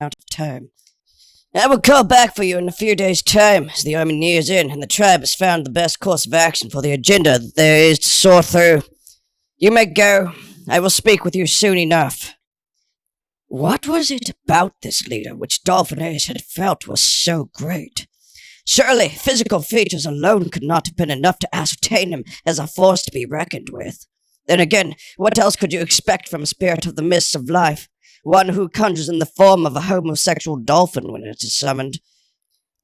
of time. I will call back for you in a few days' time, as the army nears in, and the tribe has found the best course of action for the agenda that there is to soar through. You may go. I will speak with you soon enough." What was it about this leader which Dolphin had felt was so great? Surely physical features alone could not have been enough to ascertain him as a force to be reckoned with. Then again, what else could you expect from a spirit of the mists of life? One who conjures in the form of a homosexual dolphin when it is summoned.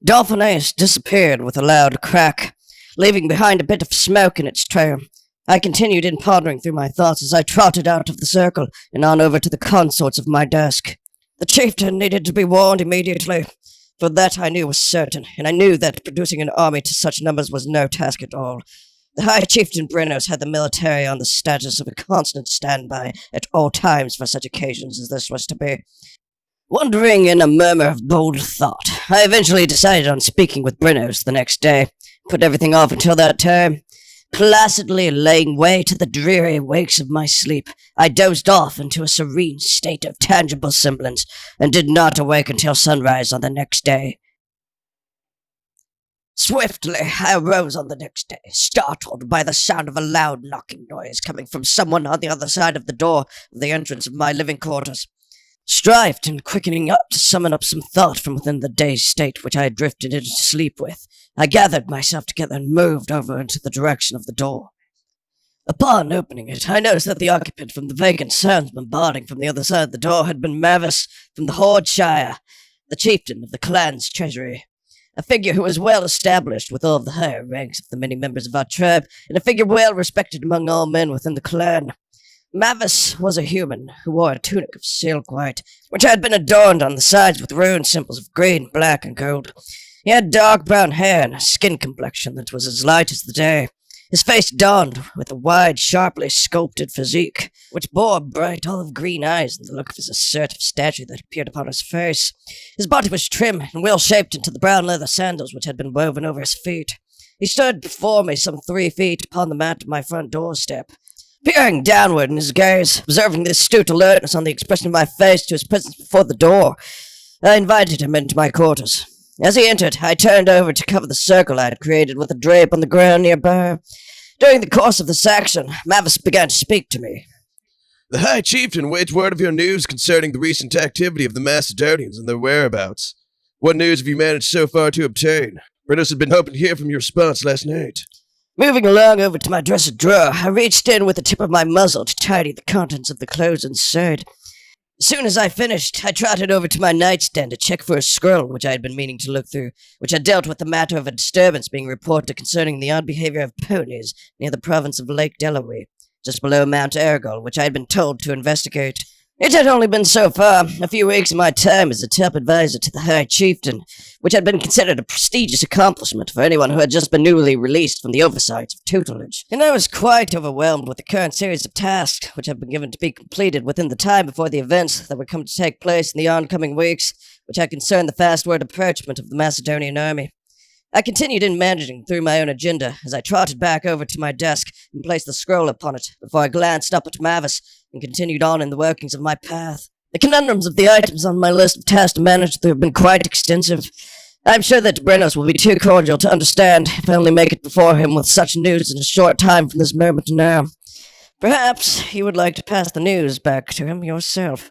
Dolphin disappeared with a loud crack, leaving behind a bit of smoke in its trail. I continued in pondering through my thoughts as I trotted out of the circle and on over to the consorts of my desk. The chieftain needed to be warned immediately, for that I knew was certain, and I knew that producing an army to such numbers was no task at all. The High Chieftain Brenos had the military on the status of a constant standby at all times for such occasions as this was to be. Wondering in a murmur of bold thought, I eventually decided on speaking with Brenos the next day, put everything off until that time. Placidly laying way to the dreary wakes of my sleep, I dozed off into a serene state of tangible semblance, and did not awake until sunrise on the next day. Swiftly, I arose on the next day, startled by the sound of a loud knocking noise coming from someone on the other side of the door of the entrance of my living quarters. Strived and quickening up to summon up some thought from within the dazed state which I had drifted into sleep with, I gathered myself together and moved over into the direction of the door. Upon opening it, I noticed that the occupant from the vacant sounds bombarding from the other side of the door had been Mavis from the Horde Shire, the chieftain of the clan's treasury. A figure who was well established with all of the higher ranks of the many members of our tribe, and a figure well respected among all men within the clan. Mavis was a human who wore a tunic of silk white, which had been adorned on the sides with rune symbols of green, black, and gold. He had dark brown hair and a skin complexion that was as light as the day. His face dawned with a wide, sharply sculpted physique, which bore bright olive-green eyes and the look of his assertive stature that appeared upon his face. His body was trim and well-shaped into the brown leather sandals which had been woven over his feet. He stood before me some 3 feet upon the mat of my front doorstep, peering downward in his gaze, observing the astute alertness on the expression of my face to his presence before the door. I invited him into my quarters. As he entered, I turned over to cover the circle I had created with a drape on the ground nearby. During the course of this action, Mavis began to speak to me. "The High Chieftain waits word of your news concerning the recent activity of the Macedonians and their whereabouts. What news have you managed so far to obtain? Brenos had been hoping to hear from your response last night." Moving along over to my dresser drawer, I reached in with the tip of my muzzle to tidy the contents of the clothes inside. As soon as I finished, I trotted over to my nightstand to check for a scroll which I had been meaning to look through, which had dealt with the matter of a disturbance being reported concerning the odd behavior of ponies near the province of Lake Delaware, just below Mount Ergol, which I had been told to investigate. It had only been so far a few weeks of my time as a top advisor to the High Chieftain, which had been considered a prestigious accomplishment for anyone who had just been newly released from the oversights of tutelage. And I was quite overwhelmed with the current series of tasks which had been given to be completed within the time before the events that would come to take place in the oncoming weeks, which had concerned the fast-word approachment of the Macedonian army. I continued in managing through my own agenda as I trotted back over to my desk and placed the scroll upon it before I glanced up at Mavis and continued on in the workings of my path. The conundrums of the items on my list of tasks to manage through have been quite extensive. I am sure that Brenos will be too cordial to understand if I only make it before him with such news in a short time from this moment to now. Perhaps you would like to pass the news back to him yourself,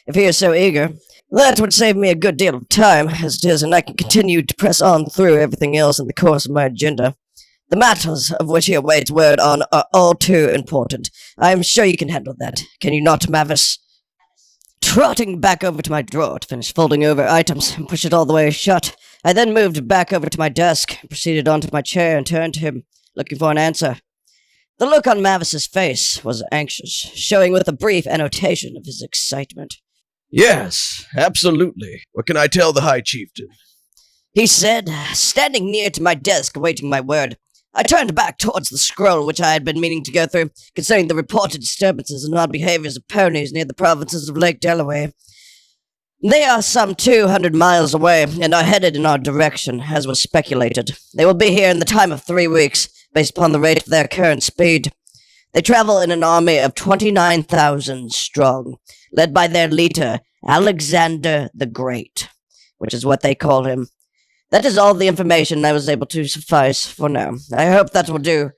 if he is so eager. That would save me a good deal of time, as it is, and I can continue to press on through everything else in the course of my agenda. The matters of which he awaits word on are all too important. I am sure you can handle that. Can you not, Mavis? Trotting back over to my drawer to finish folding over items and push it all the way shut, I then moved back over to my desk, proceeded onto my chair and turned to him, looking for an answer. The look on Mavis's face was anxious, showing with a brief annotation of his excitement. "Yes, absolutely. What can I tell the High Chieftain?" he said, standing near to my desk awaiting my word. I turned back towards the scroll which I had been meaning to go through, concerning the reported disturbances and odd behaviors of ponies near the provinces of Lake Delaware. They are some 200 miles away, and are headed in our direction, as was speculated. They will be here in the time of 3 weeks, based upon the rate of their current speed. They travel in an army of 29,000 strong, led by their leader, Alexander the Great, which is what they call him. That is all the information I was able to suffice for now. I hope that will do.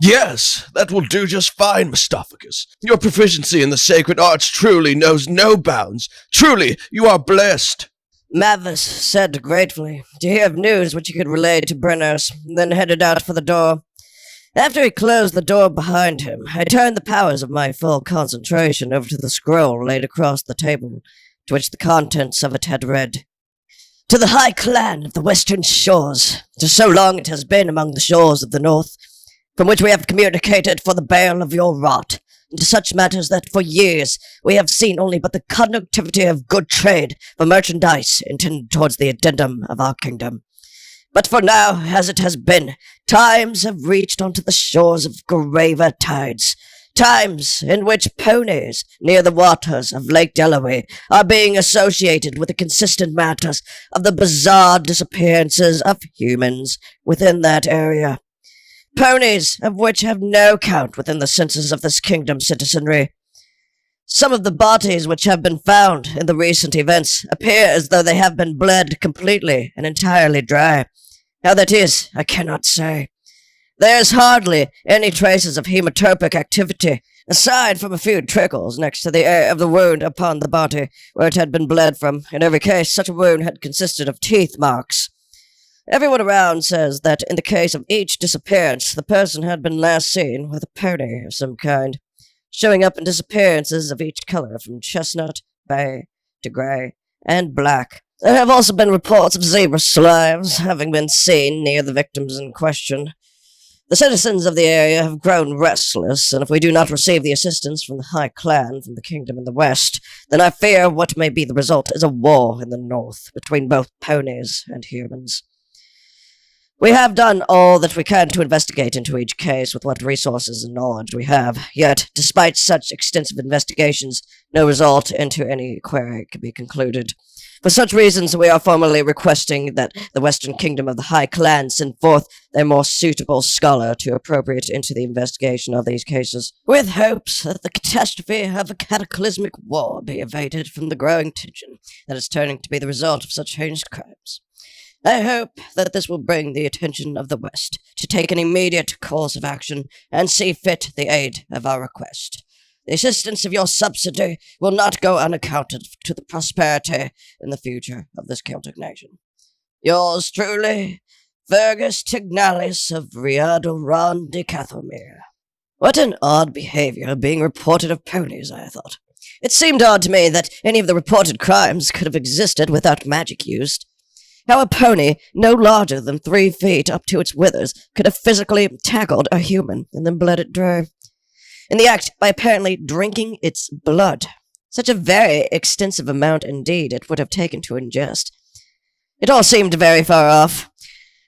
Yes, that will do just fine, Mestophicus. Your proficiency in the sacred arts truly knows no bounds. Truly, you are blessed. Mavis said gratefully to hear of news which he could relay to Brennos, then headed out for the door. After he closed the door behind him, I turned the powers of my full concentration over to the scroll laid across the table, to which the contents of it had read. To the High Clan of the Western Shores, to so long it has been among the shores of the North, from which we have communicated for the bale of your rot, into such matters that for years we have seen only but the conductivity of good trade for merchandise intended towards the addendum of our kingdom. But for now, as it has been, times have reached onto the shores of graver tides, times in which ponies near the waters of Lake Delaware are being associated with the consistent matters of the bizarre disappearances of humans within that area. Ponies of which have no count within the census of this kingdom's citizenry. Some of the bodies which have been found in the recent events appear as though they have been bled completely and entirely dry. How that is, I cannot say. There is hardly any traces of hematopic activity, aside from a few trickles next to the area of the wound upon the body where it had been bled from. In every case, such a wound had consisted of teeth marks. Everyone around says that in the case of each disappearance, the person had been last seen with a pony of some kind, showing up in disappearances of each color from chestnut, bay, to gray, and black. There have also been reports of zebra slimes having been seen near the victims in question. The citizens of the area have grown restless, and if we do not receive the assistance from the High Clan from the kingdom in the west, then I fear what may be the result is a war in the north between both ponies and humans. We have done all that we can to investigate into each case with what resources and knowledge we have, yet, despite such extensive investigations, no result into any query can be concluded. For such reasons, we are formally requesting that the Western Kingdom of the High Clan send forth their more suitable scholar to appropriate into the investigation of these cases, with hopes that the catastrophe of a cataclysmic war be averted from the growing tension that is turning to be the result of such heinous crimes. I hope that this will bring the attention of the West to take an immediate course of action and see fit the aid of our request. The assistance of your subsidy will not go unaccounted to the prosperity in the future of this Celtic nation. Yours truly, Fergus Tignalis of Riadoran de Cathomir. What an odd behavior being reported of ponies, I thought. It seemed odd to me that any of the reported crimes could have existed without magic used. How a pony, no larger than 3 feet up to its withers, could have physically tackled a human and then bled it dry. In the act, by apparently drinking its blood. Such a very extensive amount indeed it would have taken to ingest. It all seemed very far off.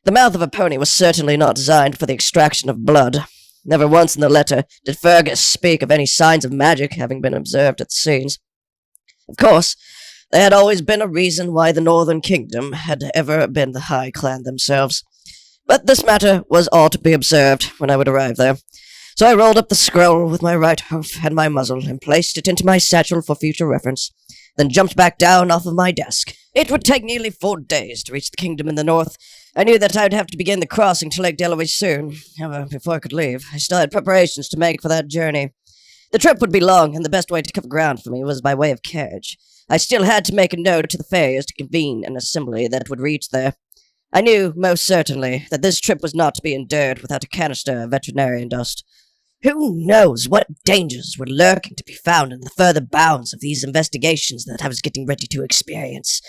The mouth of a pony was certainly not designed for the extraction of blood. Never once in the letter did Fergus speak of any signs of magic having been observed at the scenes. Of course, there had always been a reason why the Northern Kingdom had ever been the High Clan themselves. But this matter was all to be observed when I would arrive there. So I rolled up the scroll with my right hoof and my muzzle and placed it into my satchel for future reference, then jumped back down off of my desk. It would take nearly 4 days to reach the kingdom in the north. I knew that I would have to begin the crossing to Lake Delaware soon. However, before I could leave, I still had preparations to make for that journey. The trip would be long, and the best way to cover ground for me was by way of carriage. I still had to make a note to the farriers to convene an assembly that would reach there. I knew, most certainly, that this trip was not to be endured without a canister of veterinarian dust. Who knows what dangers were lurking to be found in the further bounds of these investigations that I was getting ready to experience.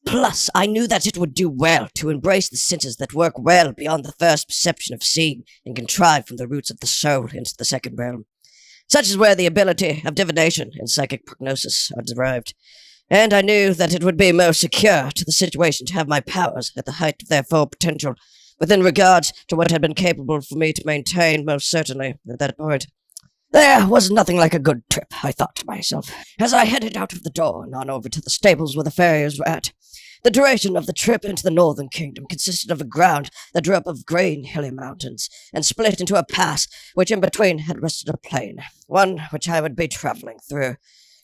Plus, I knew that it would do well to embrace the senses that work well beyond the first perception of seeing and contrive from the roots of the soul into the second realm. Such is where the ability of divination and psychic prognosis are derived. And I knew that it would be most secure to the situation to have my powers at the height of their full potential, within regards to what had been capable for me to maintain most certainly at that point. There was nothing like a good trip, I thought to myself, as I headed out of the door and on over to the stables where the farriers were at. The duration of the trip into the northern kingdom consisted of a ground that drew up of green, hilly mountains, and split into a pass which in between had rested a plain, one which I would be travelling through.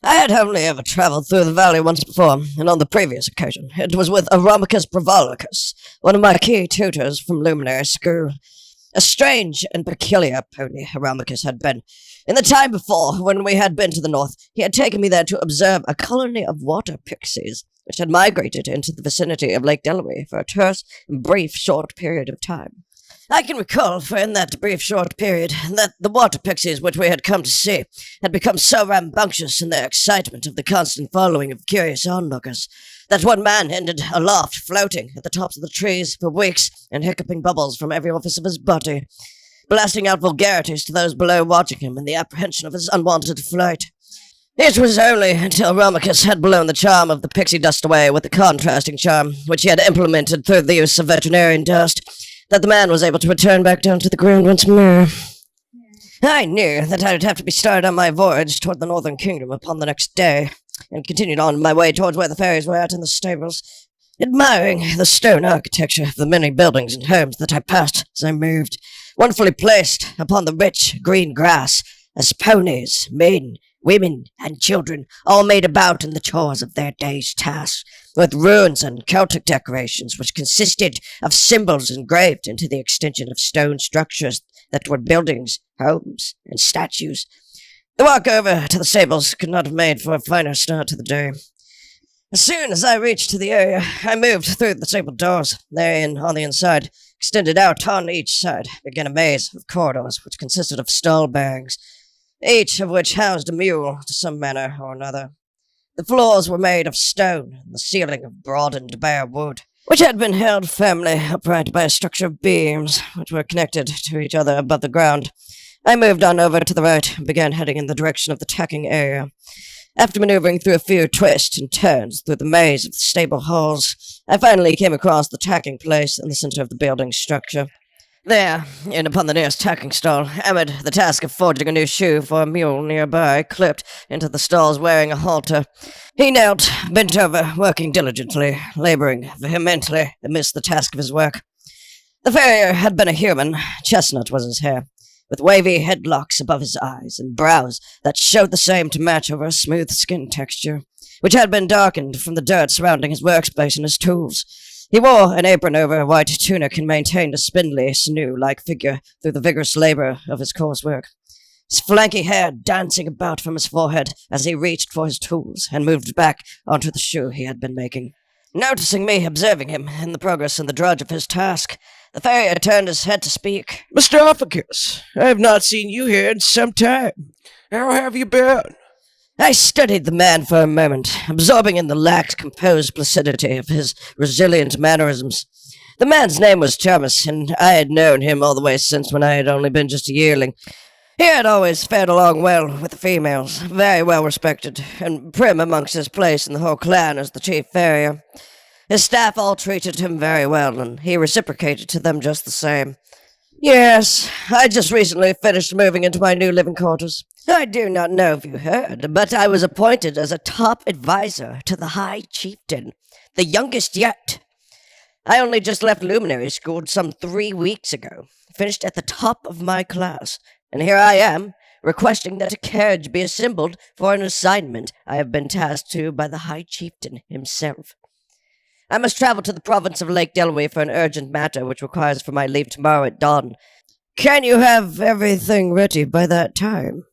I had only ever travelled through the valley once before, and on the previous occasion it was with Aromachus Bravolicus, one of my key tutors from Luminary School. A strange and peculiar pony Aromachus had been. In the time before, when we had been to the north, he had taken me there to observe a colony of water pixies, which had migrated into the vicinity of Lake Delaware for a terse and brief short period of time. I can recall, for in that brief short period, that the water pixies which we had come to see had become so rambunctious in their excitement of the constant following of curious onlookers, that one man ended aloft, floating at the tops of the trees for weeks, and hiccuping bubbles from every orifice of his body, blasting out vulgarities to those below watching him in the apprehension of his unwanted flight. It was only until Romachus had blown the charm of the pixie dust away with the contrasting charm which he had implemented through the use of veterinarian dust that the man was able to return back down to the ground once more. I knew that I would have to be started on my voyage toward the northern kingdom upon the next day, and continued on my way towards where the fairies were at in the stables, admiring the stone architecture of the many buildings and homes that I passed as I moved, wonderfully placed upon the rich green grass, as ponies, men, women, and children all made about in the chores of their day's tasks, with runes and Celtic decorations which consisted of symbols engraved into the extension of stone structures that were buildings, homes, and statues. The walk over to the stables could not have made for a finer start to the day. As soon as I reached the area, I moved through the stable doors. Therein, on the inside, extended out on each side, began a maze of corridors which consisted of stall bearings, each of which housed a mule to some manner or another. The floors were made of stone, and the ceiling of broadened bare wood, which had been held firmly upright by a structure of beams, which were connected to each other above the ground. I moved on over to the right and began heading in the direction of the tacking area. After maneuvering through a few twists and turns through the maze of the stable halls, I finally came across the tacking place in the center of the building structure. There, in upon the nearest tacking stall, amid the task of forging a new shoe for a mule nearby, clipped into the stalls wearing a halter. He knelt, bent over, working diligently, laboring vehemently amidst the task of his work. The farrier had been a human. Chestnut was his hair, with wavy headlocks above his eyes, and brows that showed the same to match over a smooth skin texture, which had been darkened from the dirt surrounding his workspace and his tools. He wore an apron over a white tunic and maintained a spindly, sinew-like figure through the vigorous labor of his coarse work, his flanky hair dancing about from his forehead as he reached for his tools and moved back onto the shoe he had been making. Noticing me observing him in the progress and the drudge of his task, the farrier turned his head to speak. Mestophicus, I have not seen you here in some time. How have you been? I studied the man for a moment, absorbing in the lax, composed placidity of his resilient mannerisms. The man's name was Thomas, and I had known him all the way since when I had only been just a yearling. He had always fared along well with the females, very well respected, and prim amongst his place in the whole clan as the chief farrier. His staff all treated him very well, and he reciprocated to them just the same. Yes, I just recently finished moving into my new living quarters. I do not know if you heard, but I was appointed as a top advisor to the High Chieftain, the youngest yet. I only just left Luminary School some 3 weeks ago, finished at the top of my class, and here I am, requesting that a carriage be assembled for an assignment I have been tasked to by the High Chieftain himself. I must travel to the province of Lake Delaware for an urgent matter which requires for my leave tomorrow at dawn. Can you have everything ready by that time?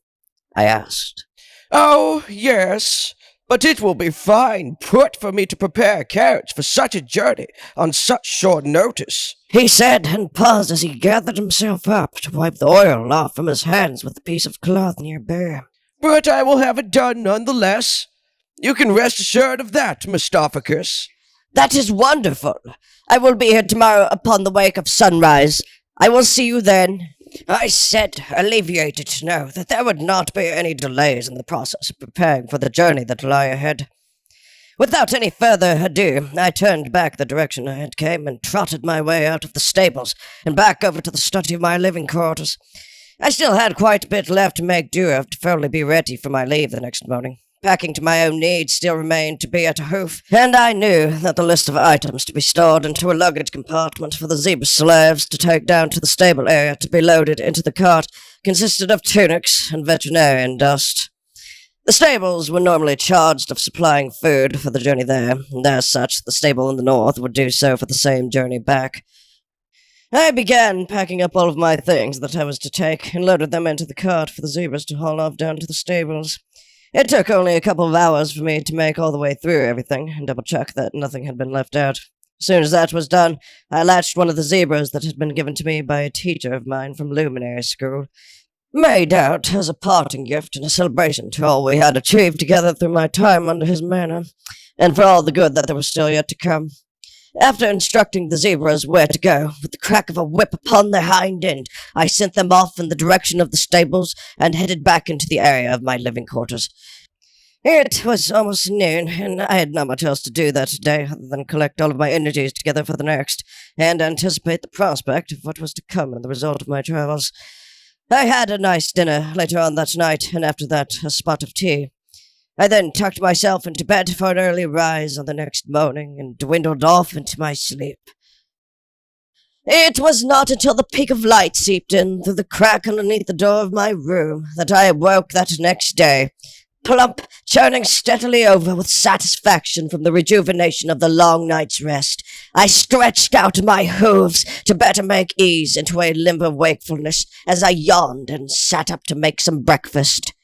I asked. Oh, yes, but it will be fine put for me to prepare a carriage for such a journey on such short notice, he said, and paused as he gathered himself up to wipe the oil off from his hands with a piece of cloth nearby. But I will have it done nonetheless. You can rest assured of that, Mestophicus. That is wonderful. I will be here tomorrow upon the wake of sunrise. I will see you then. I said, alleviated to know that there would not be any delays in the process of preparing for the journey that lie ahead. Without any further ado, I turned back the direction I had came and trotted my way out of the stables and back over to the study of my living quarters. I still had quite a bit left to make do of to fairly be ready for my leave the next morning. Packing to my own needs still remained to be at a hoof, and I knew that the list of items to be stored into a luggage compartment for the zebra slaves to take down to the stable area to be loaded into the cart consisted of tunics and veterinarian dust. The stables were normally charged of supplying food for the journey there, and as such, the stable in the north would do so for the same journey back. I began packing up all of my things that I was to take and loaded them into the cart for the zebras to haul off down to the stables. It took only a couple of hours for me to make all the way through everything and double-check that nothing had been left out. As soon as that was done, I latched one of the zebras that had been given to me by a teacher of mine from Luminary School, made out as a parting gift and a celebration to all we had achieved together through my time under his manor, and for all the good that there was still yet to come. After instructing the zebras where to go, with the crack of a whip upon their hind end, I sent them off in the direction of the stables and headed back into the area of my living quarters. It was almost noon, and I had not much else to do that day other than collect all of my energies together for the next, and anticipate the prospect of what was to come as the result of my travels. I had a nice dinner later on that night, and after that a spot of tea. I then tucked myself into bed for an early rise on the next morning and dwindled off into my sleep. It was not until the peak of light seeped in through the crack underneath the door of my room that I awoke that next day, plump, churning steadily over with satisfaction from the rejuvenation of the long night's rest. I stretched out my hooves to better make ease into a limber wakefulness as I yawned and sat up to make some breakfast.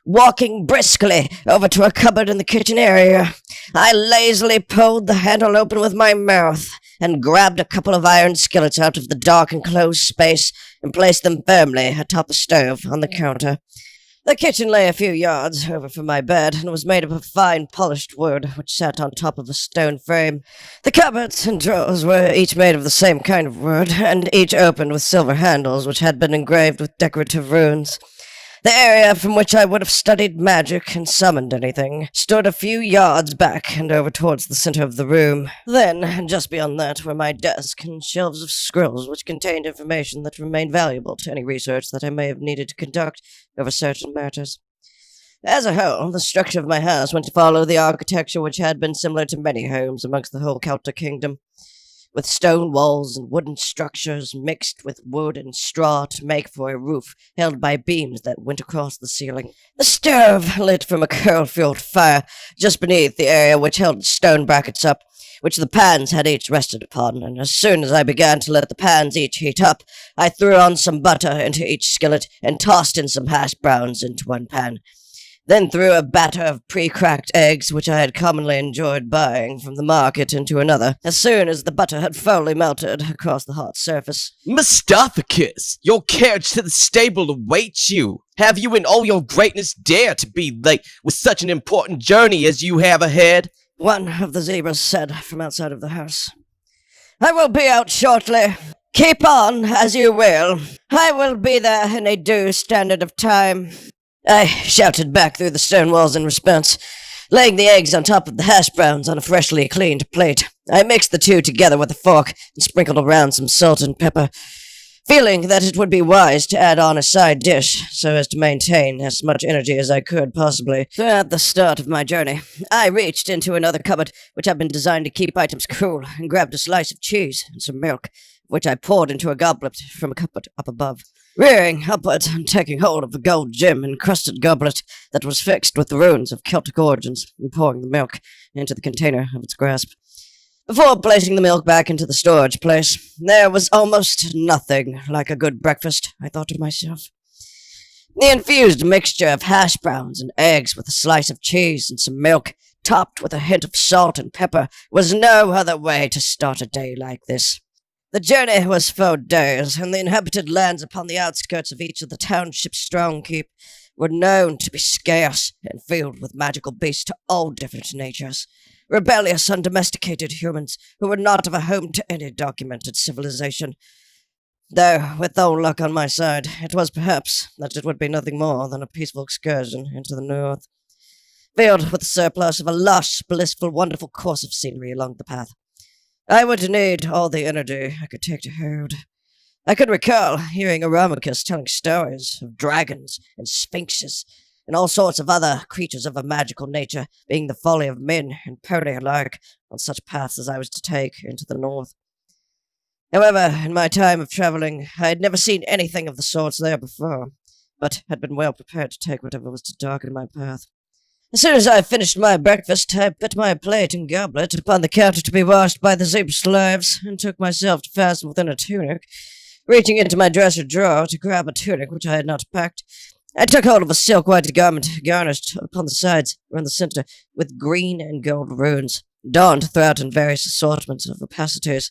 Walking briskly over to a cupboard in the kitchen area, I lazily pulled the handle open with my mouth and grabbed a couple of iron skillets out of the dark enclosed space and placed them firmly atop the stove on the counter. The kitchen lay a few yards over from my bed and was made of fine polished wood which sat on top of a stone frame. The cupboards and drawers were each made of the same kind of wood, and each opened with silver handles which had been engraved with decorative runes. The area from which I would have studied magic and summoned anything stood a few yards back and over towards the center of the room. Then, just beyond that, were my desk and shelves of scrolls which contained information that remained valuable to any research that I may have needed to conduct over certain matters. As a whole, the structure of my house went to follow the architecture which had been similar to many homes amongst the whole Celtic kingdom, with stone walls and wooden structures mixed with wood and straw to make for a roof held by beams that went across the ceiling. The stove lit from a coal-fueled fire just beneath the area which held stone brackets up, which the pans had each rested upon, and as soon as I began to let the pans each heat up, I threw on some butter into each skillet and tossed in some hash browns into one pan. Then threw a batter of pre-cracked eggs, which I had commonly enjoyed buying from the market, into another, as soon as the butter had fully melted across the hot surface. Mestophicus, your carriage to the stable awaits you. Have you in all your greatness dare to be late with such an important journey as you have ahead? One of the zebras said from outside of the house. I will be out shortly. Keep on, as you will. I will be there in a due standard of time. I shouted back through the stone walls in response, laying the eggs on top of the hash browns on a freshly cleaned plate. I mixed the two together with a fork and sprinkled around some salt and pepper, feeling that it would be wise to add on a side dish so as to maintain as much energy as I could possibly. At the start of my journey, I reached into another cupboard which had been designed to keep items cool and grabbed a slice of cheese and some milk, which I poured into a goblet from a cupboard up above. Rearing upward and taking hold of the gold gem-encrusted goblet that was fixed with the runes of Celtic origins, and pouring the milk into the container of its grasp. Before placing the milk back into the storage place, there was almost nothing like a good breakfast, I thought to myself. The infused mixture of hash browns and eggs with a slice of cheese and some milk, topped with a hint of salt and pepper, was no other way to start a day like this. The journey was 4 days, and the inhabited lands upon the outskirts of each of the townships strong keep were known to be scarce and filled with magical beasts to all different natures. Rebellious, undomesticated humans who were not of a home to any documented civilization. Though, with all luck on my side, it was perhaps that it would be nothing more than a peaceful excursion into the north, filled with the surplus of a lush, blissful, wonderful course of scenery along the path. I would need all the energy I could take to hold. I could recall hearing Aramicus telling stories of dragons and sphinxes, and all sorts of other creatures of a magical nature, being the folly of men and pony alike, on such paths as I was to take into the north. However, in my time of travelling, I had never seen anything of the sorts there before, but had been well prepared to take whatever was to darken my path. As soon as I finished my breakfast, I put my plate and goblet upon the counter to be washed by the zebra slaves, and took myself to fasten within a tunic. Reaching into my dresser drawer to grab a tunic which I had not packed, I took hold of a silk-white garment garnished upon the sides, around the centre, with green and gold runes, donned throughout in various assortments of opacitors.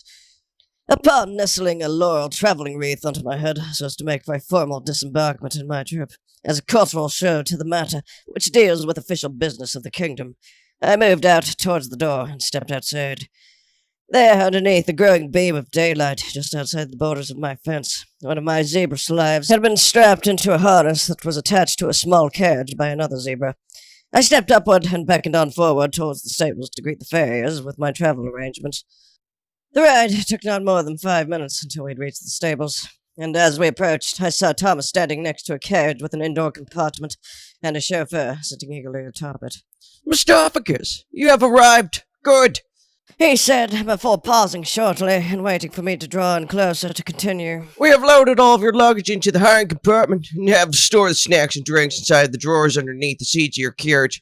Upon nestling a laurel travelling wreath onto my head, so as to make for a formal disembarkment in my trip, as a cultural show to the matter which deals with official business of the kingdom, I moved out towards the door and stepped outside. There, underneath the growing beam of daylight, just outside the borders of my fence, one of my zebra slaves had been strapped into a harness that was attached to a small carriage by another zebra. I stepped upward and beckoned on forward towards the stables to greet the farriers with my travel arrangements. The ride took not more than 5 minutes until we'd reached the stables, and as we approached, I saw Thomas standing next to a carriage with an indoor compartment and a chauffeur sitting eagerly atop it. Mestophicus, you have arrived. Good. He said, before pausing shortly and waiting for me to draw in closer to continue. We have loaded all of your luggage into the hiring compartment and have stored the snacks and drinks inside the drawers underneath the seats of your carriage.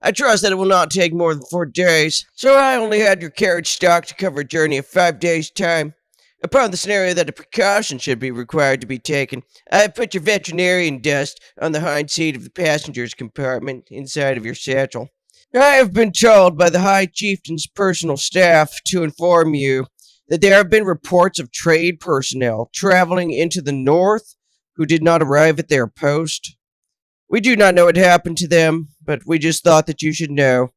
I trust that it will not take more than 4 days, so I only had your carriage stocked to cover a journey of 5 days' time. Upon the scenario that a precaution should be required to be taken, I have put your veterinarian dust on the hind seat of the passenger's compartment inside of your satchel. I have been told by the High Chieftain's personal staff to inform you that there have been reports of trade personnel traveling into the north who did not arrive at their post. We do not know what happened to them, but we just thought that you should know.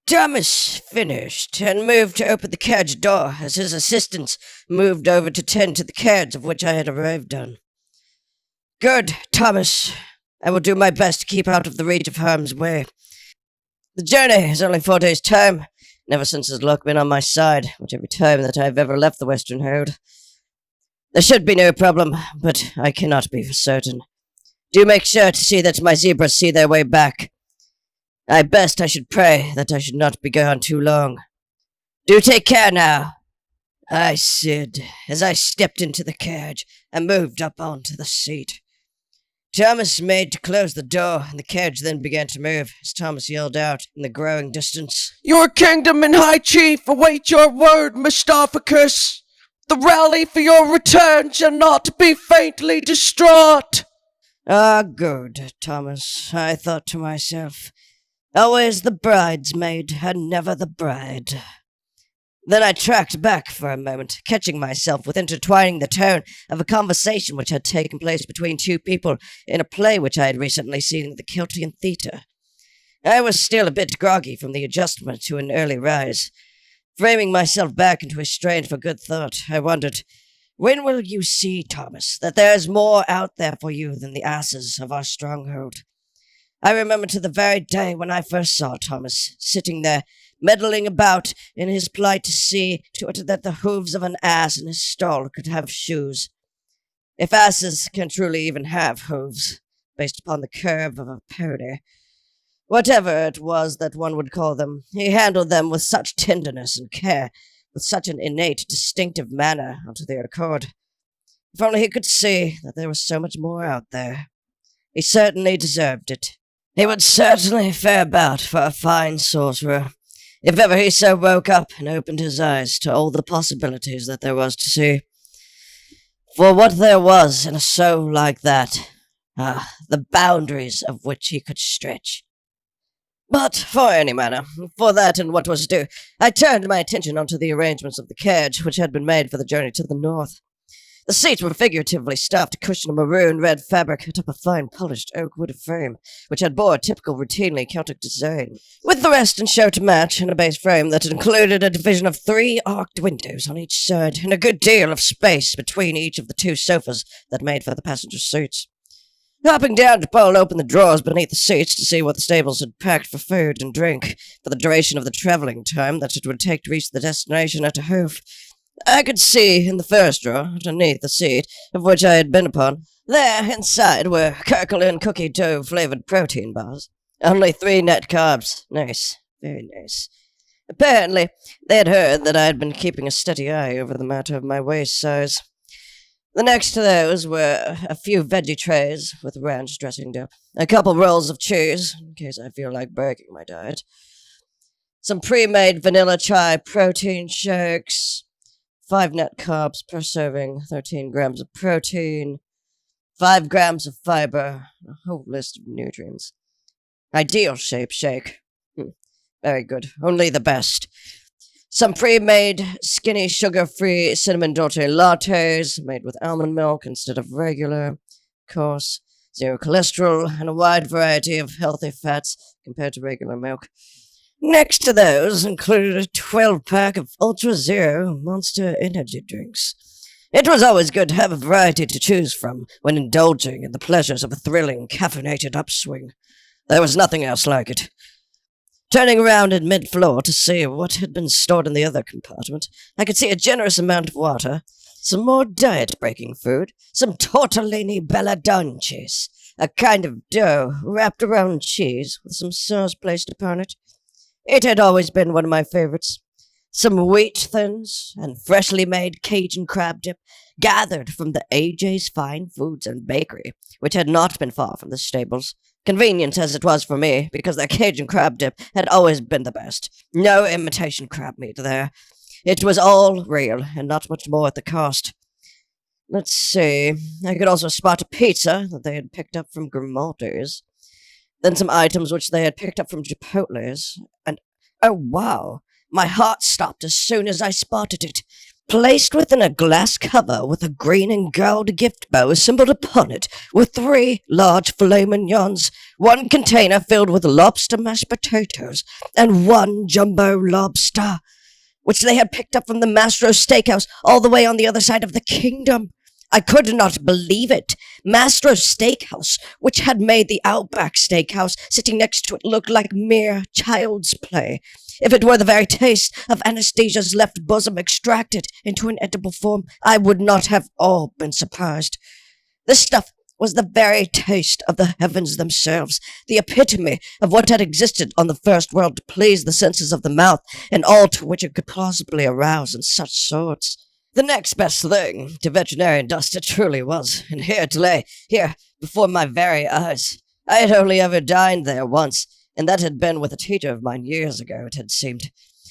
Thomas finished and moved to open the carriage door as his assistants moved over to tend to the carriage of which I had arrived on. Good, Thomas. I will do my best to keep out of the reach of harm's way. The journey is only 4 days' time, and ever since has luck been on my side, which every time that I have ever left the Western Hold. There should be no problem, but I cannot be for certain. Do make sure to see that my zebras see their way back. I should pray that I should not be gone too long. Do take care now, I said, as I stepped into the carriage and moved up onto the seat. Thomas made to close the door, and the carriage then began to move, as Thomas yelled out in the growing distance. Your kingdom and high chief await your word, Mestophicus. The rally for your return shall not be faintly distraught. Ah, good, Thomas, I thought to myself. Always the bridesmaid, and never the bride. Then I tracked back for a moment, catching myself with intertwining the tone of a conversation which had taken place between two people in a play which I had recently seen at the Celtian Theatre. I was still a bit groggy from the adjustment to an early rise. Framing myself back into a strain for good thought, I wondered, when will you see, Thomas, that there is more out there for you than the asses of our stronghold? I remember to the very day when I first saw Thomas, sitting there, meddling about in his plight to see to it that the hooves of an ass in his stall could have shoes. If asses can truly even have hooves, based upon the curve of a pony. Whatever it was that one would call them, he handled them with such tenderness and care, with such an innate, distinctive manner unto their accord. If only he could see that there was so much more out there. He certainly deserved it. He would certainly fare about for a fine sorcerer, if ever he so woke up and opened his eyes to all the possibilities that there was to see. For what there was in a soul like that, the boundaries of which he could stretch. But for any matter, for that and what was due, I turned my attention onto the arrangements of the carriage which had been made for the journey to the north. The seats were figuratively stuffed to cushion a maroon red fabric atop a fine polished oak wood frame, which had bore a typical routinely Celtic design, with the rest in show to match, and a base frame that included a division of 3 arched windows on each side, and a good deal of space between each of the 2 sofas that made for the passenger seats. Hopping down to pull open the drawers beneath the seats to see what the stables had packed for food and drink for the duration of the travelling time that it would take to reach the destination at a hoof, I could see in the first drawer, underneath the seat, of which I had been upon, there inside were Kirkland cookie dough flavored protein bars. Only 3 net carbs. Nice. Very nice. Apparently, they had heard that I had been keeping a steady eye over the matter of my waist size. The next to those were a few veggie trays with ranch dressing dip, a couple rolls of cheese, in case I feel like breaking my diet, some pre-made vanilla chai protein shakes, 5 net carbs per serving, 13 grams of protein, 5 grams of fiber, a whole list of nutrients. Ideal shape shake. Very good. Only the best. Some pre-made, skinny, sugar-free cinnamon dolce lattes made with almond milk instead of regular. Of course, 0 cholesterol and a wide variety of healthy fats compared to regular milk. Next to those included a 12-pack of Ultra Zero Monster energy drinks. It was always good to have a variety to choose from when indulging in the pleasures of a thrilling, caffeinated upswing. There was nothing else like it. Turning around in mid-floor to see what had been stored in the other compartment, I could see a generous amount of water, some more diet-breaking food, some tortellini belladonches, a kind of dough wrapped around cheese with some sauce placed upon it. It had always been one of my favorites. Some wheat thins and freshly made Cajun crab dip gathered from the A.J.'s Fine Foods and Bakery, which had not been far from the stables. Convenient as it was for me, because their Cajun crab dip had always been the best. No imitation crab meat there. It was all real, and not much more at the cost. Let's see. I could also spot a pizza that they had picked up from Grimaldi's. Then some items which they had picked up from Chipotle's. And, oh wow, my heart stopped as soon as I spotted it. Placed within a glass cover with a green and gold gift bow assembled upon it were 3 large filet mignons, 1 container filled with lobster mashed potatoes, and 1 jumbo lobster, which they had picked up from the Mastro's Steakhouse all the way on the other side of the kingdom. I could not believe it. Mastro's Steakhouse, which had made the Outback Steakhouse sitting next to it look like mere child's play. If it were the very taste of Anastasia's left bosom extracted into an edible form, I would not have all been surprised. This stuff was the very taste of the heavens themselves, the epitome of what had existed on the first world to please the senses of the mouth, and all to which it could plausibly arouse in such sorts. The next best thing to veterinarian dust it truly was, and here it lay, here, before my very eyes. I had only ever dined there once, and that had been with a teacher of mine years ago, it had seemed.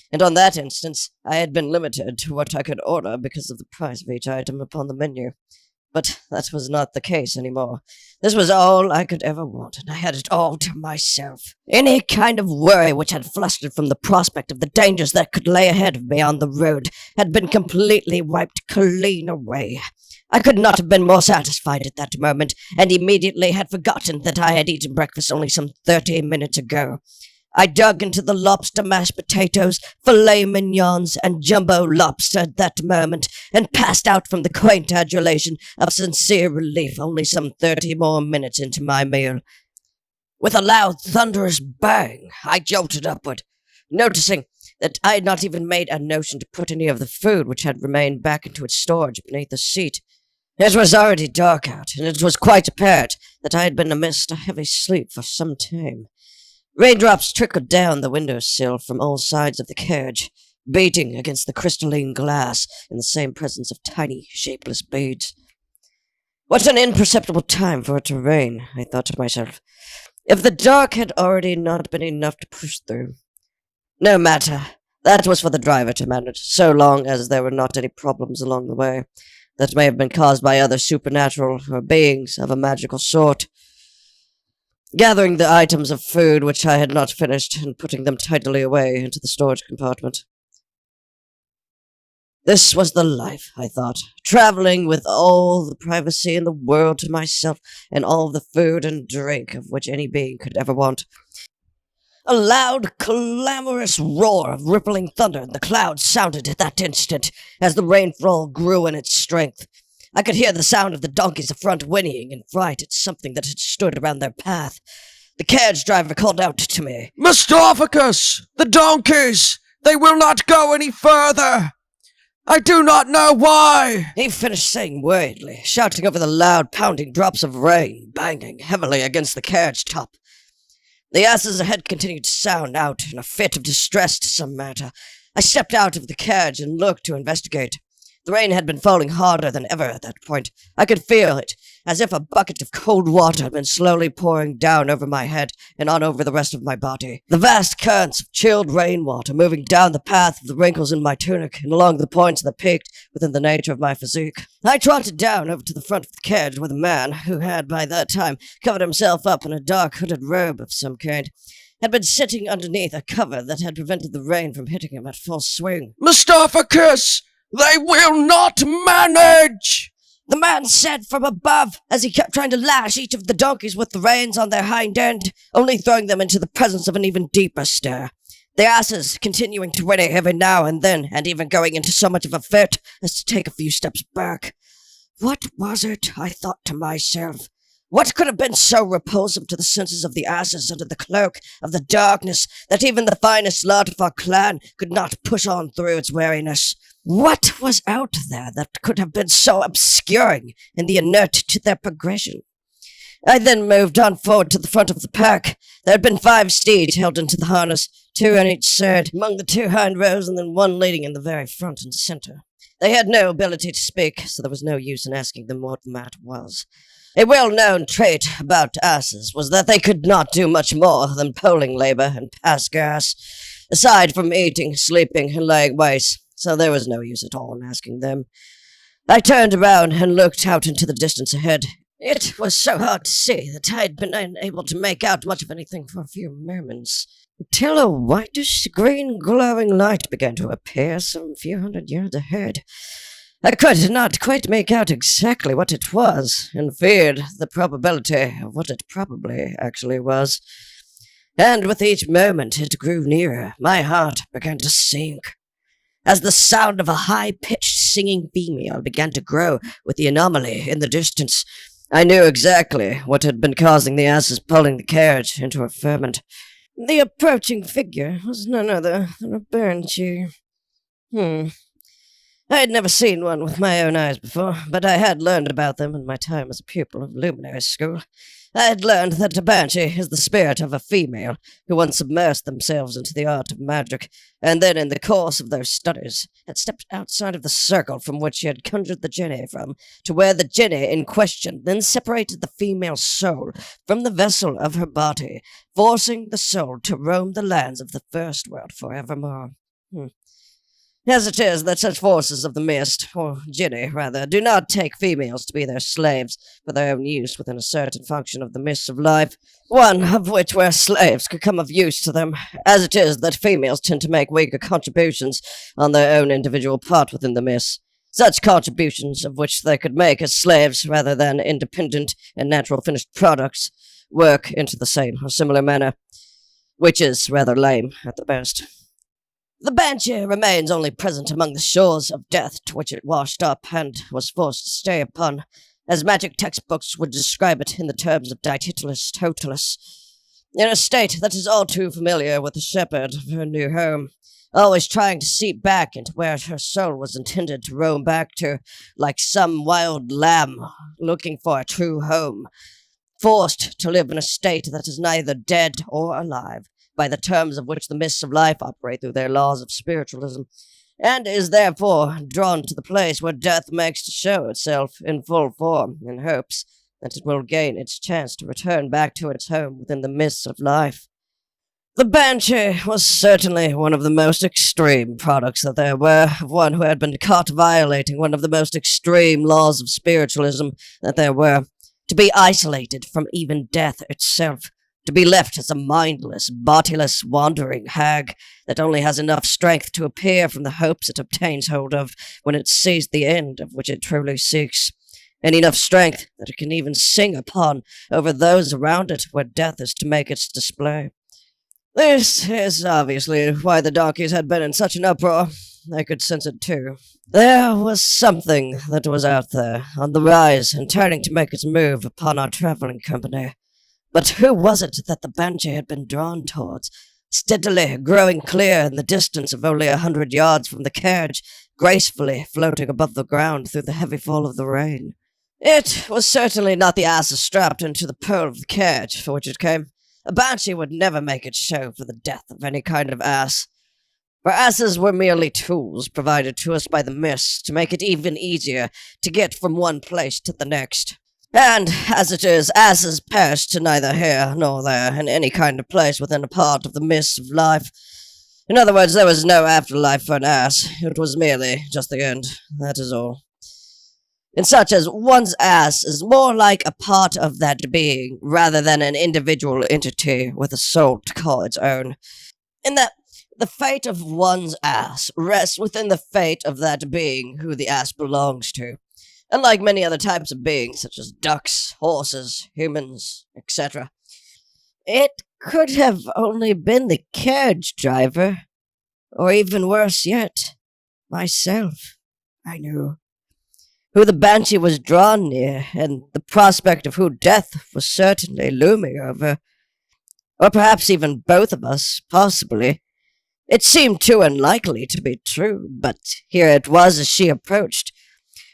And on that instance, I had been limited to what I could order because of the price of each item upon the menu. But that was not the case anymore. This was all I could ever want, and I had it all to myself. Any kind of worry which had flustered from the prospect of the dangers that could lay ahead of me on the road had been completely wiped clean away. I could not have been more satisfied at that moment, and immediately had forgotten that I had eaten breakfast only some 30 minutes ago. I dug into the lobster mashed potatoes, filet mignons, and jumbo lobster at that moment, and passed out from the quaint adulation of sincere relief only some 30 more minutes into my meal. With a loud, thunderous bang, I jolted upward, noticing that I had not even made a notion to put any of the food which had remained back into its storage beneath the seat. It was already dark out, and it was quite apparent that I had been amidst a heavy sleep for some time. Raindrops trickled down the window-sill from all sides of the carriage, beating against the crystalline glass in the same presence of tiny, shapeless beads. What an imperceptible time for it to rain, I thought to myself, if the dark had already not been enough to push through. No matter, that was for the driver to manage, so long as there were not any problems along the way that may have been caused by other supernatural or beings of a magical sort. Gathering the items of food which I had not finished and putting them tidily away into the storage compartment. This was the life, I thought, traveling with all the privacy in the world to myself and all the food and drink of which any being could ever want. A loud, clamorous roar of rippling thunder in the clouds sounded at that instant as the rainfall grew in its strength. I could hear the sound of the donkeys afront whinnying in fright at something that had stood around their path. The carriage driver called out to me, "Mestophicus! The donkeys! They will not go any further! I do not know why! He finished saying worriedly, shouting over the loud pounding drops of rain banging heavily against the carriage top. The asses ahead continued to sound out in a fit of distress to some matter. I stepped out of the carriage and looked to investigate. The rain had been falling harder than ever at that point. I could feel it, as if a bucket of cold water had been slowly pouring down over my head and on over the rest of my body. The vast currents of chilled rainwater moving down the path of the wrinkles in my tunic and along the points that peaked within the nature of my physique. I trotted down over to the front of the carriage where the man, who had by that time covered himself up in a dark hooded robe of some kind, had been sitting underneath a cover that had prevented the rain from hitting him at full swing. Mestophicus! They will not manage! The man said from above, as he kept trying to lash each of the donkeys with the reins on their hind end, only throwing them into the presence of an even deeper stare. The asses continuing to whinny every now and then, and even going into so much of a fit as to take a few steps back. What was it, I thought to myself? What could have been so repulsive to the senses of the asses under the cloak of the darkness that even the finest lot of our clan could not push on through its weariness? What was out there that could have been so obscuring and the inert to their progression? I then moved on forward to the front of the pack. There had been 5 steeds held into the harness, 2 on each side, among the 2 hind rows, and then 1 leading in the very front and center. They had no ability to speak, so there was no use in asking them what the matter was. A well-known trait about asses was that they could not do much more than poling labor and pass gas, aside from eating, sleeping, and laying waste, so there was no use at all in asking them. I turned around and looked out into the distance ahead. It was so hard to see that I had been unable to make out much of anything for a few moments, until a whitish green glowing light began to appear some few hundred yards ahead. I could not quite make out exactly what it was, and feared the probability of what it probably actually was. And with each moment it grew nearer, my heart began to sink. As the sound of a high-pitched singing female began to grow with the anomaly in the distance, I knew exactly what had been causing the asses pulling the carriage into a ferment. The approaching figure was none other than a Banshee. I had never seen one with my own eyes before, but I had learned about them in my time as a pupil of Luminary School. I had learned that a banshee is the spirit of a female who once immersed themselves into the art of magic, and then in the course of those studies had stepped outside of the circle from which she had conjured the jinni from, to where the jinni in question then separated the female soul from the vessel of her body, forcing the soul to roam the lands of the first world forevermore. As it is that such forces of the mist, or jinni, rather, do not take females to be their slaves for their own use within a certain function of the mists of life, one of which where slaves could come of use to them, as it is that females tend to make weaker contributions on their own individual part within the mists, such contributions of which they could make as slaves rather than independent and natural finished products work into the same or similar manner, which is rather lame at the best. The Banshee remains only present among the shores of death to which it washed up and was forced to stay upon, as magic textbooks would describe it in the terms of Dititulus Totalus, in a state that is all too familiar with the shepherd of her new home, always trying to seep back into where her soul was intended to roam back to, like some wild lamb looking for a true home, forced to live in a state that is neither dead or alive, by the terms of which the mists of life operate through their laws of spiritualism, and is therefore drawn to the place where death makes to show itself in full form in hopes that it will gain its chance to return back to its home within the mists of life. The Banshee was certainly one of the most extreme products that there were, of one who had been caught violating one of the most extreme laws of spiritualism that there were, to be isolated from even death itself, to be left as a mindless, bodiless, wandering hag that only has enough strength to appear from the hopes it obtains hold of when it sees the end of which it truly seeks, and enough strength that it can even sing upon over those around it where death is to make its display. This is obviously why the donkeys had been in such an uproar. I could sense it too. There was something that was out there, on the rise and turning to make its move upon our traveling company. But who was it that the Banshee had been drawn towards, steadily growing clear in the distance of only 100 yards from the carriage, gracefully floating above the ground through the heavy fall of the rain. It was certainly not the ass strapped into the pole of the carriage for which it came. A banshee would never make it show for the death of any kind of ass. For asses were merely tools provided to us by the mist to make it even easier to get from one place to the next. And, as it is, asses perish to neither here nor there in any kind of place within a part of the mist of life. In other words, there was no afterlife for an ass. It was merely just the end. That is all. In such as one's ass is more like a part of that being rather than an individual entity with a soul to call its own. In that the fate of one's ass rests within the fate of that being who the ass belongs to. Unlike many other types of beings, such as ducks, horses, humans, etc. It could have only been the carriage driver, or even worse yet, myself, I knew, who the banshee was drawn near, and the prospect of whose death was certainly looming over. Or perhaps even both of us, possibly. It seemed too unlikely to be true, but here it was as she approached.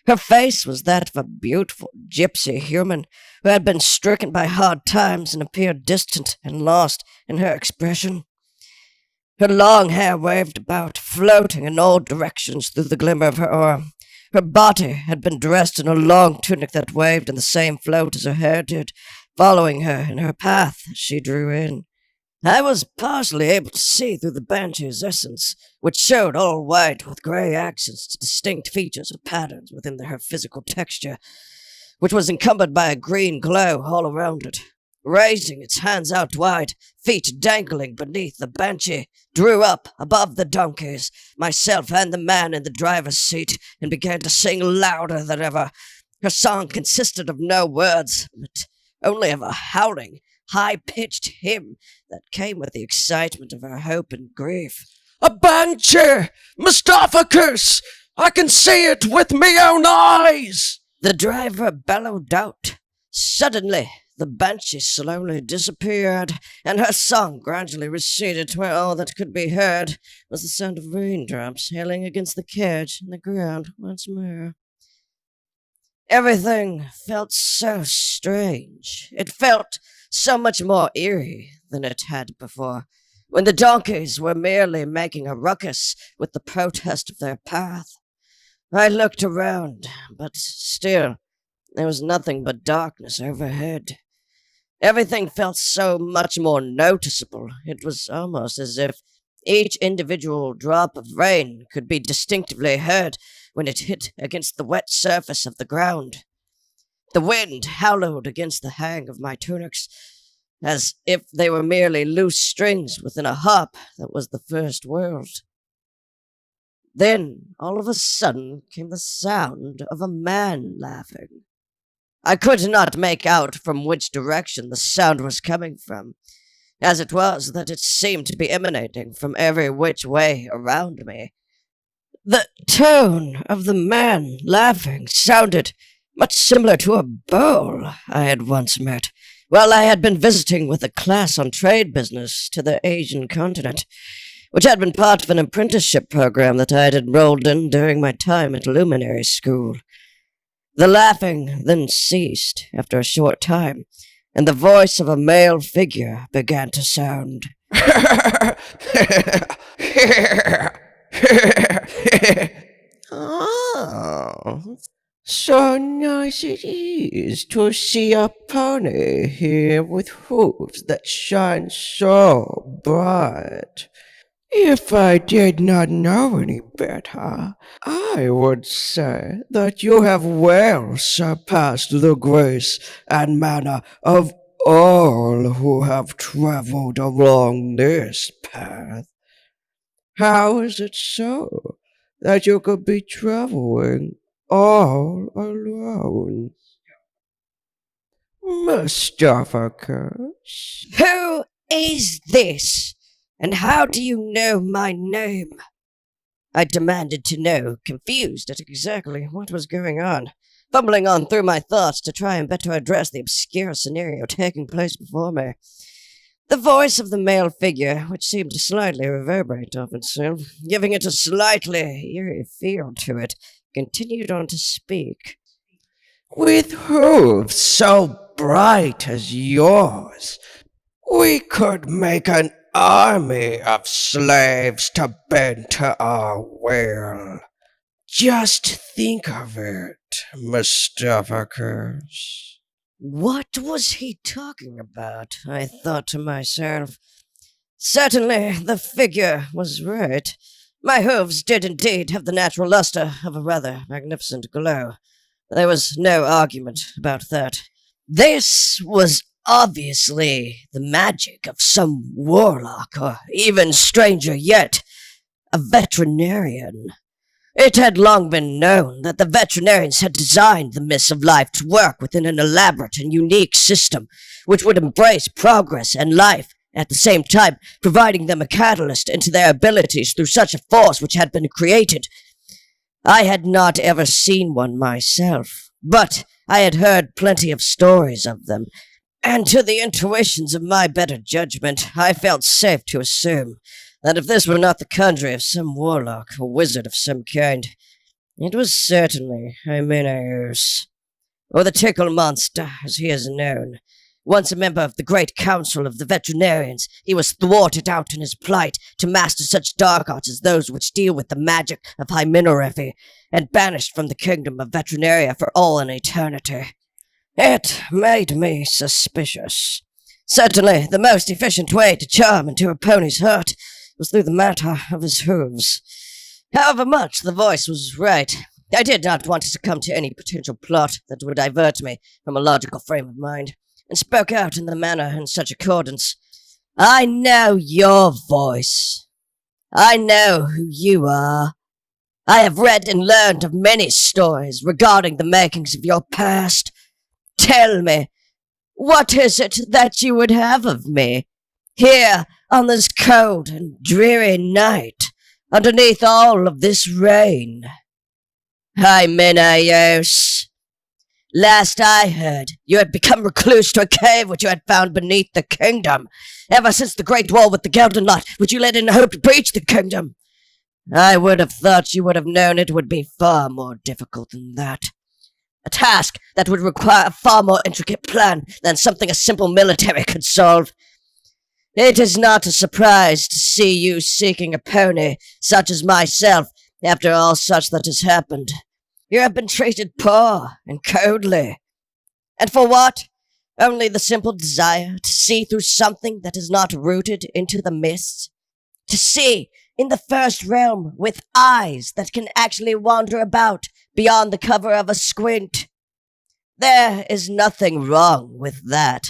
Her face was that of a beautiful gypsy human who had been stricken by hard times and appeared distant and lost in her expression. Her long hair waved about, floating in all directions through the glimmer of her arm. Her body had been dressed in a long tunic that waved in the same float as her hair did, following her in her path as she drew in. I was partially able to see through the banshee's essence, which showed all white with grey accents to distinct features or patterns within her physical texture, which was encumbered by a green glow all around it. Raising its hands out wide, feet dangling beneath, the banshee drew up above the donkeys, myself and the man in the driver's seat, and began to sing louder than ever. Her song consisted of no words, but only of a howling, high-pitched hymn that came with the excitement of her hope and grief. A banshee! Mestophicus! I can see it with me own eyes! The driver bellowed out. Suddenly, the banshee slowly disappeared, and her song gradually receded to where all that could be heard was the sound of raindrops hailing against the carriage and the ground once more. Everything felt so strange. It felt so much more eerie than it had before, when the donkeys were merely making a ruckus with the protest of their path. I looked around, but still there was nothing but darkness overhead. Everything felt so much more noticeable. It was almost as if each individual drop of rain could be distinctively heard when it hit against the wet surface of the ground. The wind howled against the hang of my tunics, as if they were merely loose strings within a harp that was the first world. Then, all of a sudden, came the sound of a man laughing. I could not make out from which direction the sound was coming from, as it was that it seemed to be emanating from every which way around me. The tone of the man laughing sounded much similar to a bull I had once met while I had been visiting with a class on trade business to the Asian continent, which had been part of an apprenticeship program that I had enrolled in during my time at luminary school. The laughing then ceased after a short time, and the voice of a male figure began to sound. Oh, so nice it is to see a pony here with hooves that shine so bright. If I did not know any better, I would say that you have well surpassed the grace and manner of all who have traveled along this path. How is it so that you could be traveling all alone? Mestophicus? Who is this? And how do you know my name? I demanded to know, confused at exactly what was going on, fumbling on through my thoughts to try and better address the obscure scenario taking place before me. The voice of the male figure, which seemed to slightly reverberate off itself, giving it a slightly eerie feel to it, continued on to speak. With hooves so bright as yours, we could make an army of slaves to bend to our will. Just think of it, Mestophicus. What was he talking about? I thought to myself. Certainly, the figure was right. My hooves did indeed have the natural luster of a rather magnificent glow. There was no argument about that. This was obviously the magic of some warlock, or even stranger yet, a veterinarian. It had long been known that the veterinarians had designed the mists of life to work within an elaborate and unique system, which would embrace progress and life, at the same time providing them a catalyst into their abilities through such a force which had been created. I had not ever seen one myself, but I had heard plenty of stories of them, and to the intuitions of my better judgment, I felt safe to assume that if this were not the conjurer of some warlock or wizard of some kind, it was certainly Hymenaeus, or the Tickle Monster, as he is known. Once a member of the Great Council of the Veterinarians, he was thwarted out in his plight to master such dark arts as those which deal with the magic of Hymenoptera, and banished from the kingdom of Veterinaria for all an eternity. It made me suspicious. Certainly, the most efficient way to charm into a pony's heart was through the matter of his hooves. However much the voice was right, I did not want to succumb to any potential plot that would divert me from a logical frame of mind, and spoke out in the manner in such accordance. I know your voice. I know who you are. I have read and learned of many stories regarding the makings of your past. Tell me, what is it that you would have of me? Here, on this cold and dreary night, underneath all of this rain. Hymenaeus, last I heard, you had become recluse to a cave which you had found beneath the kingdom, ever since the great war with the Golden Lot, which you led in hope to breach the kingdom. I would have thought you would have known it would be far more difficult than that. A task that would require a far more intricate plan than something a simple military could solve. It is not a surprise to see you seeking a pony, such as myself, after all such that has happened. You have been treated poor and coldly. And for what? Only the simple desire to see through something that is not rooted into the mists? To see in the first realm with eyes that can actually wander about beyond the cover of a squint? There is nothing wrong with that.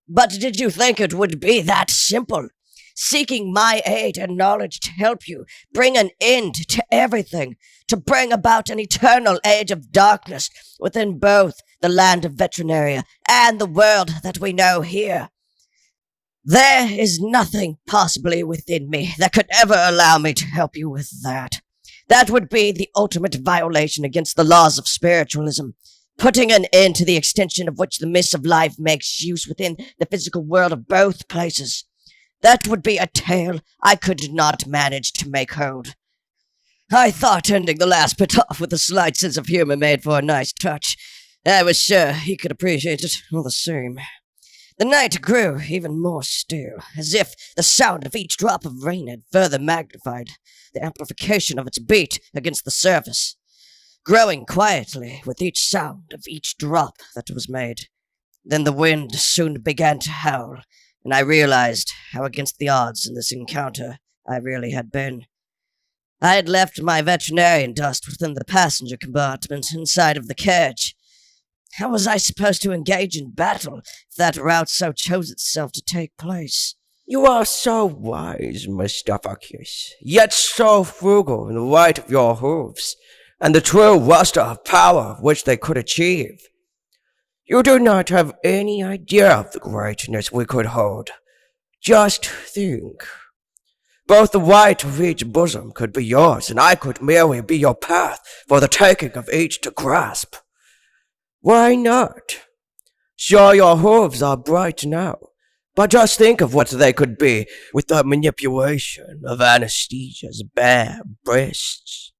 But did you think it would be that simple? Seeking my aid and knowledge to help you bring an end to everything, to bring about an eternal age of darkness within both the land of Veterinaria and the world that we know here. There is nothing possibly within me that could ever allow me to help you with that. That would be the ultimate violation against the laws of spiritualism, putting an end to the extension of which the mist of life makes use within the physical world of both places. That would be a tale I could not manage to make hold. I thought ending the last bit off with a slight sense of humor made for a nice touch. I was sure he could appreciate it all the same. The night grew even more still, as if the sound of each drop of rain had further magnified the amplification of its beat against the surface, growing quietly with each sound of each drop that was made. Then the wind soon began to howl, and I realized how against the odds in this encounter I really had been. I had left my veterinarian dust within the passenger compartment inside of the carriage. How was I supposed to engage in battle if that route so chose itself to take place? You are so wise, Mestophicus, yet so frugal in the light of your hooves, and the true luster of power which they could achieve. You do not have any idea of the greatness we could hold. Just think. Both the right of each bosom could be yours, and I could merely be your path for the taking of each to grasp. Why not? Sure, your hooves are bright now, But just think of what they could be with the manipulation of Anastasia's bare breasts.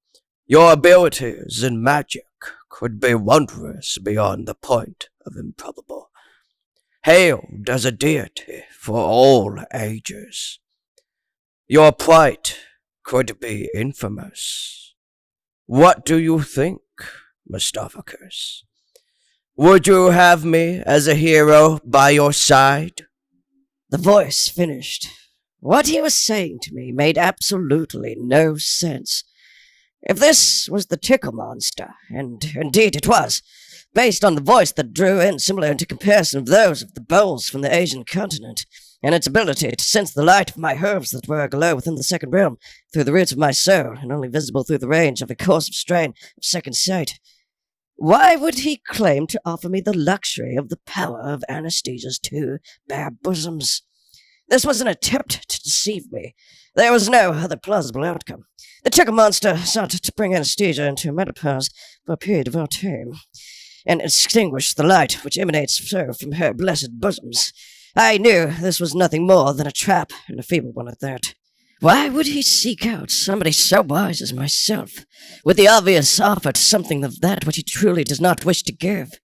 Your abilities in magic could be wondrous beyond the point of improbable, hailed as a deity for all ages. Your plight could be infamous. What do you think, Mestophicus? Would you have me as a hero by your side? The voice finished. What he was saying to me made absolutely no sense. If this was the tickle monster, and indeed it was, based on the voice that drew in similar into comparison of those of the bowls from the Asian continent, and its ability to sense the light of my herbs that were aglow within the second realm, through the roots of my soul, and only visible through the range of a course of strain of second sight, why would he claim to offer me the luxury of the power of Anastasia's two bare bosoms? This was an attempt to deceive me. There was no other plausible outcome. The tickle monster sought to bring Anastasia into menopause for a period of our time, and extinguish the light which emanates so from her blessed bosoms. I knew this was nothing more than a trap, and a feeble one at that. Why would he seek out somebody so wise as myself, with the obvious offer to something of that which he truly does not wish to give,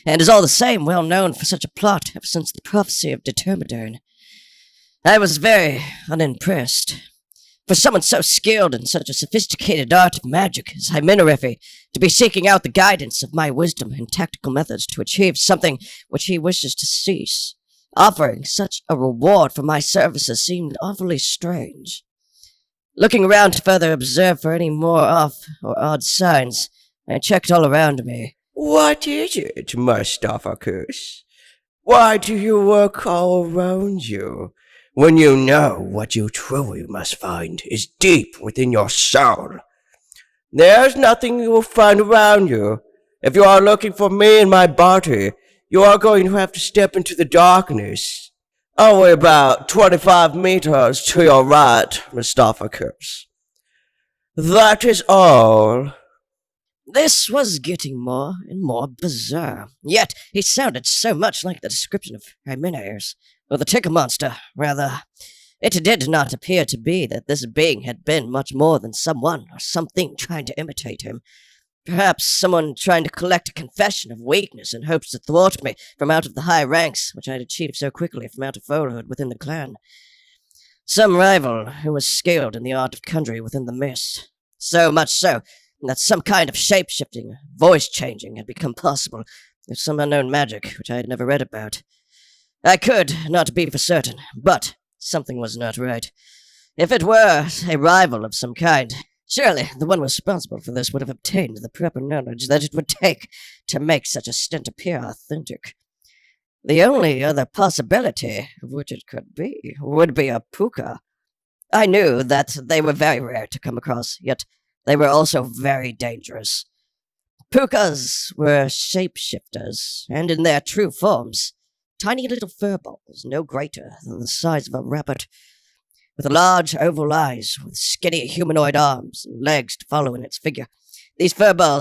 and is all the same well known for such a plot ever since the prophecy of Determidone? I was very unimpressed. For someone so skilled in such a sophisticated art of magic as Hymenophae to be seeking out the guidance of my wisdom and tactical methods to achieve something which he wishes to cease, offering such a reward for my services seemed awfully strange. Looking around to further observe for any more off or odd signs, I checked all around me. What is it, Mestophicus? Why do you look all around you, when you know what you truly must find is deep within your soul? There's nothing you will find around you. If you are looking for me in my body, you are going to have to step into the darkness. Only about 25 meters to your right, Mestophicus. That is all. This was getting more and more bizarre, yet he sounded so much like the description of Hymenophae, or the tickle monster, rather. It did not appear to be that this being had been much more than someone or something trying to imitate him. Perhaps someone trying to collect a confession of weakness in hopes to thwart me from out of the high ranks which I had achieved so quickly from out of foalhood within the clan. Some rival who was skilled in the art of conjuring within the mist. So much so that some kind of shape-shifting, voice-changing had become possible through some unknown magic which I had never read about. I could not be for certain, but something was not right. If it were a rival of some kind, surely the one responsible for this would have obtained the proper knowledge that it would take to make such a stunt appear authentic. The only other possibility of which it could be would be a puka. I knew that they were very rare to come across, yet they were also very dangerous. Pukas were shapeshifters, and in their true forms, tiny little furballs no greater than the size of a rabbit, with large oval eyes, with skinny humanoid arms and legs to follow in its figure. These furballs